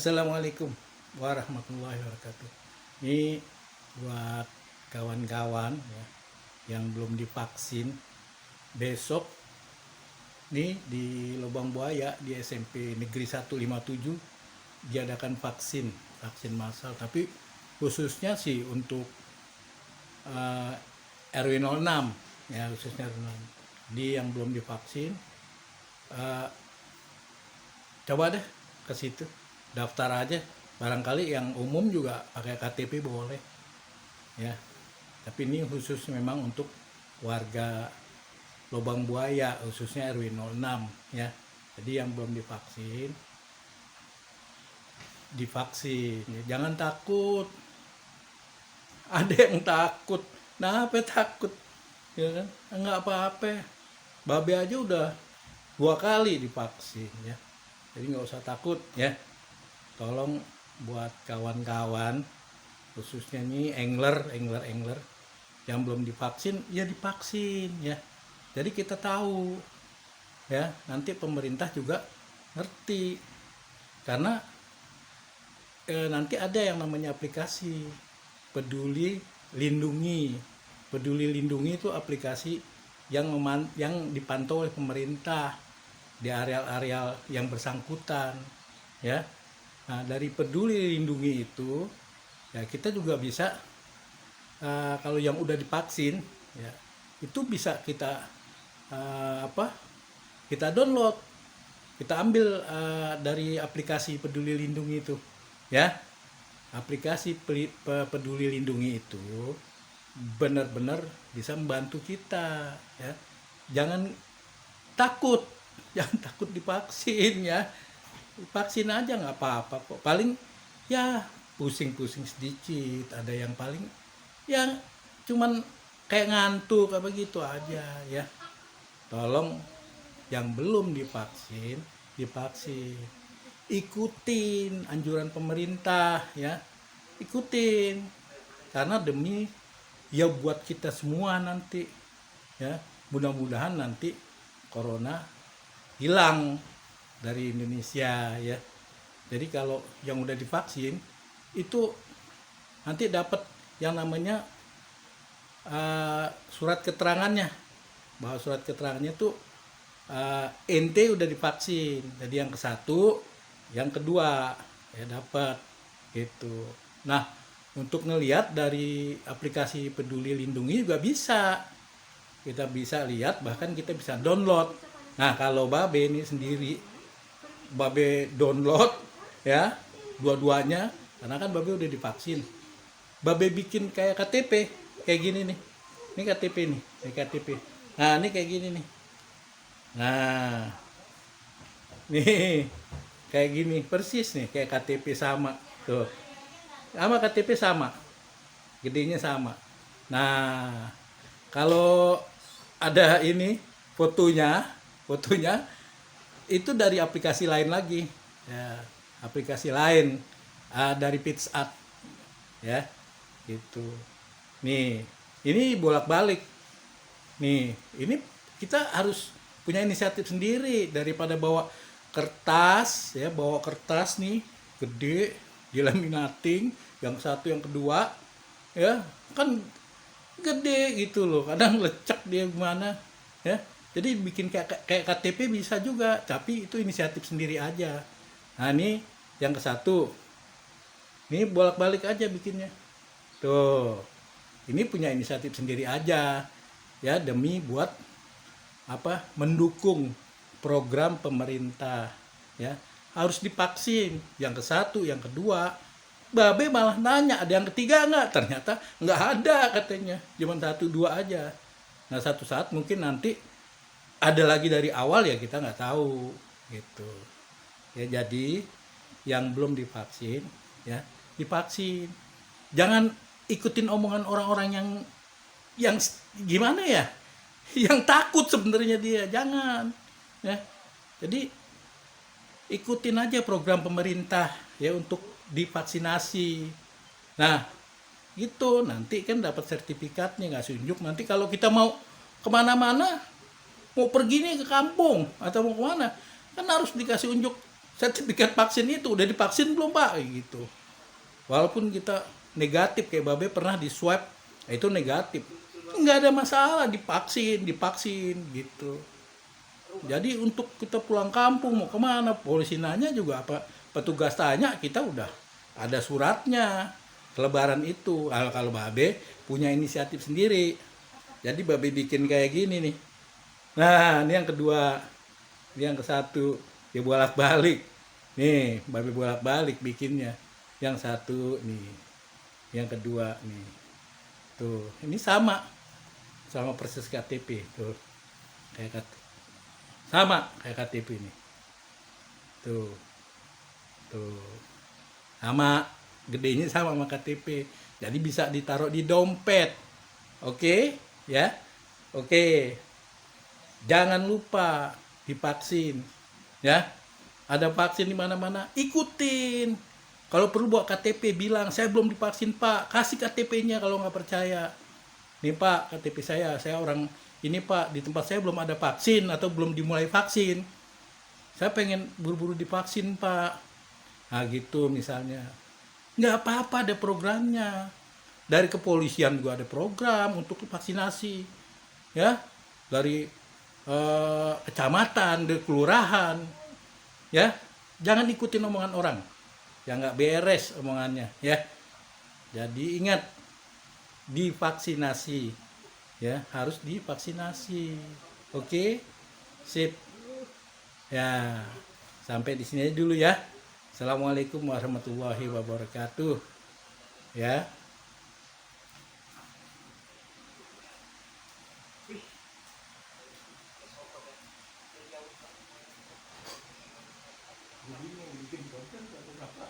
Assalamualaikum warahmatullahi wabarakatuh. Ini buat kawan-kawan ya, yang belum divaksin, besok nih di Lubang Buaya di SMP Negeri 157 diadakan vaksin massal, tapi khususnya sih untuk RW 06 ya, khususnya RW 06. Jadi yang belum divaksin, coba deh ke situ daftar aja. Barangkali yang umum juga pakai KTP boleh ya, tapi ini khusus memang untuk warga Lubang Buaya, khususnya RW 06 ya. Jadi yang belum divaksin ya. Jangan takut. Ada yang takut, nah apa takut ya kan, enggak apa-apa. Babe aja udah 2 kali divaksin ya, jadi nggak usah takut ya. Tolong buat kawan-kawan, khususnya nih angler yang belum divaksin ya divaksin ya. Jadi kita tahu ya, nanti pemerintah juga ngerti, karena nanti ada yang namanya aplikasi Peduli Lindungi. Peduli Lindungi itu aplikasi yang dipantau oleh pemerintah di areal-areal yang bersangkutan ya. Nah, dari Peduli Lindungi itu ya kita juga bisa, kalau yang udah divaksin ya, itu bisa kita kita download, kita ambil dari aplikasi Peduli Lindungi itu ya. Aplikasi Peduli Lindungi itu benar-benar bisa membantu kita ya. Jangan takut divaksin ya. Vaksin aja nggak apa-apa kok, paling ya pusing-pusing sedikit, ada yang paling yang cuman kayak ngantuk apa gitu aja ya. Tolong yang belum divaksin, ikutin anjuran pemerintah ya, ikutin, karena demi ya buat kita semua nanti ya. Mudah-mudahan nanti corona hilang dari Indonesia ya. Jadi kalau yang udah divaksin itu nanti dapat yang namanya surat keterangannya, bahwa surat keterangannya tuh ente udah divaksin. Jadi yang ke-1, yang kedua ya dapat gitu. Nah, untuk ngelihat dari aplikasi Peduli Lindungi juga bisa, kita bisa lihat, bahkan kita bisa download. Nah, kalau Babe ini sendiri, Babe download ya dua-duanya, karena kan Babe udah divaksin. Babe bikin kayak KTP kayak gini nih. Ini KTP nih, ini KTP. Nah, ini kayak gini nih. Nah, nih kayak gini persis nih, kayak KTP sama tuh. Sama KTP sama. Gedenya sama. Nah, kalau ada ini fotonya itu dari aplikasi lain lagi ya, aplikasi lain dari PitsArt ya gitu. Nih ini bolak-balik nih, ini kita harus punya inisiatif sendiri daripada bawa kertas ya, bawa kertas nih gede dilaminating, yang satu yang kedua ya kan gede gitu loh, kadang lecek dia gimana ya. Jadi bikin kayak KTP bisa juga, tapi itu inisiatif sendiri aja. Nah, ini yang ke-1. Ini bolak-balik aja bikinnya. Tuh. Ini punya inisiatif sendiri aja. Ya, demi buat mendukung program pemerintah ya. Harus divaksin. Yang ke-1, yang kedua. Babe malah nanya, ada yang ketiga enggak? Ternyata enggak ada katanya. Cuma 1, 2 aja. Nah, satu saat mungkin nanti ada lagi dari awal ya, kita nggak tahu gitu ya. Jadi yang belum divaksin ya divaksin. Jangan ikutin omongan orang-orang yang gimana ya, yang takut sebenarnya dia. Jangan ya. Jadi ikutin aja program pemerintah ya untuk divaksinasi. Nah gitu, nanti kan dapat sertifikatnya, nggak unjuk. Nanti kalau kita mau kemana-mana, mau pergi nih ke kampung atau mau kemana, kan harus dikasih unjuk sertifikat vaksin itu udah divaksin belum Pak, gitu. Walaupun kita negatif, kayak Babe pernah di swab, itu negatif, nggak ada masalah, divaksin gitu. Jadi untuk kita pulang kampung mau kemana, polisi nanya juga apa, petugas tanya, kita udah ada suratnya, kelebaran itu. Kalau Babe punya inisiatif sendiri, jadi Babe bikin kayak gini nih. Nah, ini yang kedua, ini yang ke satu, ya bolak-balik. Nih, Babe bolak-balik bikinnya. Yang satu nih, yang kedua nih. Tuh, ini sama persis KTP tuh. Kayak sama kayak KTP ini. Tuh. Tuh. Sama gedenya sama KTP. Jadi bisa ditaruh di dompet. Oke, ya. Oke. Jangan lupa divaksin. Ya. Ada vaksin di mana-mana, ikutin. Kalau perlu bawa KTP, bilang saya belum divaksin Pak, kasih KTP-nya kalau nggak percaya. Nih Pak, KTP saya orang ini Pak, di tempat saya belum ada vaksin atau belum dimulai vaksin. Saya pengen buru-buru divaksin Pak. Nah gitu misalnya. Nggak apa-apa, ada programnya. Dari kepolisian juga ada program untuk vaksinasi. Ya, dari kecamatan, dari kelurahan. Ya, jangan ikutin omongan orang yang nggak beres omongannya, ya. Jadi ingat, divaksinasi, ya, harus divaksinasi. Oke, sip. Ya, sampai di sini aja dulu ya. Assalamualaikum warahmatullahi wabarakatuh. Ya. Jadi mau bikin konten atau apa?